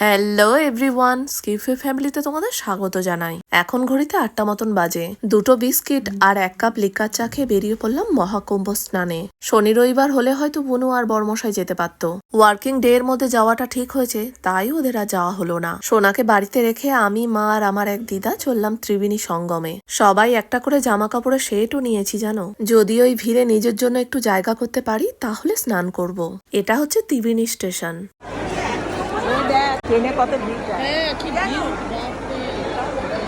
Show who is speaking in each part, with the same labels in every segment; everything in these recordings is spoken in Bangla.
Speaker 1: হ্যালো এভরিওয়ান, স্কিপি ফ্যামিলিতে তোমাদের স্বাগত জানাই। এখন ঘড়িতে 8টা মতন বাজে। দুটো বিস্কিট আর 1 কাপ লিকার চা খেয়ে বেরিয়ে পড়লাম মহাকুম্ভ স্নানে। শনি রবিবার হলে হয়তো বুনু আর বর্মশাই যেতে পারত। ওয়ার্কিং ডে এর মধ্যে যাওয়াটা ঠিক হয়েছে, তাই ওদের আর যাওয়া হলো না। সোনাকে বাড়িতে রেখে আমি, মা আর আমার এক দিদা চললাম ত্রিবেণী সঙ্গমে। সবাই একটা করে জামা কাপড়ের সেটও নিয়েছি জানো। যদি ওই ভিড়ে নিজের জন্য একটু জায়গা করতে পারি তাহলে স্নান করব। এটা হচ্ছে ত্রিবেণী স্টেশন।
Speaker 2: ট্রেনে কত ভিড় যায়।
Speaker 3: হ্যাঁ কি ভিড়, বাপরে।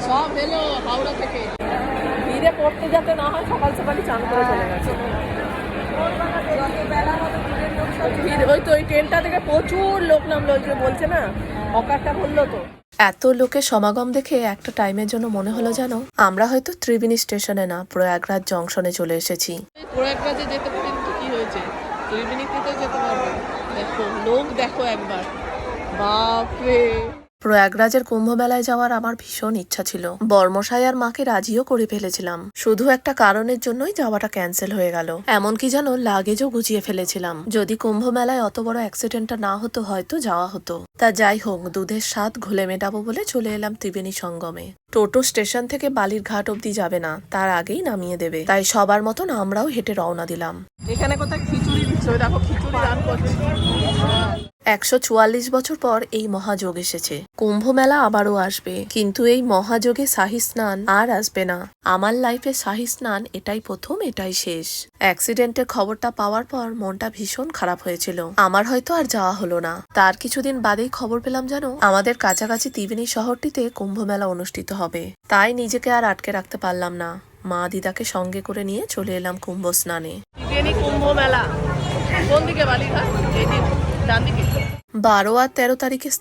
Speaker 3: সব এলো হাওড়া থেকে।
Speaker 1: ভিড়ে পড়তে যাতে না হয় সকাল সকালই চান করে চলে গেছে। ভিড় ওই তো ওই ট্রেনটা থেকে প্রচুর লোক নামলো, ওই যে বলছে না হকারটা বললো তো। এত লোকের সমাগম দেখে একটা টাইমের জন্য মনে হলো যেন আমরা হয়তো ত্রিবেণী স্টেশনে না, প্রয়াগরাজ জংশনে চলে এসেছি।
Speaker 3: প্রয়াগরাজে যেতে পারি তো কি হয়েছে, ত্রিবেণীতে তো যেতে পারবো। দেখো লোক দেখো একবার, বাপরে।
Speaker 1: প্রয়াগরাজের কুম্ভ মেলায় যাওয়ার আমার ভীষণ ইচ্ছা ছিল। বর্মশাই আর মাকে রাজিও করে ফেলেছিলাম, শুধু একটা কারণের জন্যই যাওয়াটা ক্যান্সেল হয়ে গেল। এমনকি যেন লাগেজও গুছিয়ে ফেলেছিলাম, যদি কুম্ভ মেলায় অত বড় অ্যাক্সিডেন্টটা না হতো হয়তো যাওয়া হতো। তা যাই হোক, দুধের স্বাদ ঘোলে মেটাবো বলে চলে এলাম ত্রিবেণী সঙ্গমে। টোটো স্টেশন থেকে বালির ঘাট অব্দি যাবে না, তার আগেই নামিয়ে দেবে, তাই সবার মতন আমরাও হেঁটে রওনা দিলাম।
Speaker 3: এখানে কোথায় খিচুড়ি দিচ্ছে, ওই দেখো খিচুড়ি রান করছে।
Speaker 1: 144 বছর পর এই মহাযোগ এসেছে। কুম্ভ মেলা আবারও আসবে, কিন্তু এই মহাযোগে শাহী স্নান আর আসবে না। আমার লাইফে শাহী স্নান এটাই প্রথম, এটাই শেষ। অ্যাক্সিডেন্টের খবরটা পাওয়ার পর মনটা ভীষণ খারাপ হয়েছিল। আমার হয়তো আর যাওয়া হলো না। তার কিছুদিন বাদেই খবর পেলাম জানো, আমাদের কাছাকাছি ত্রিবেণী শহরটিতে কুম্ভ মেলা অনুষ্ঠিত হবে। তাই নিজেকে আর আটকে রাখতে পারলাম না, মা দিদাকে সঙ্গে করে নিয়ে চলে এলাম কুম্ভ স্নানে।
Speaker 3: ত্রিবেণী কুম্ভ মেলা কোন দিকে, বালিঘাট? এই দিক, ডান দিকে।
Speaker 1: 12 আর 13 তারিখে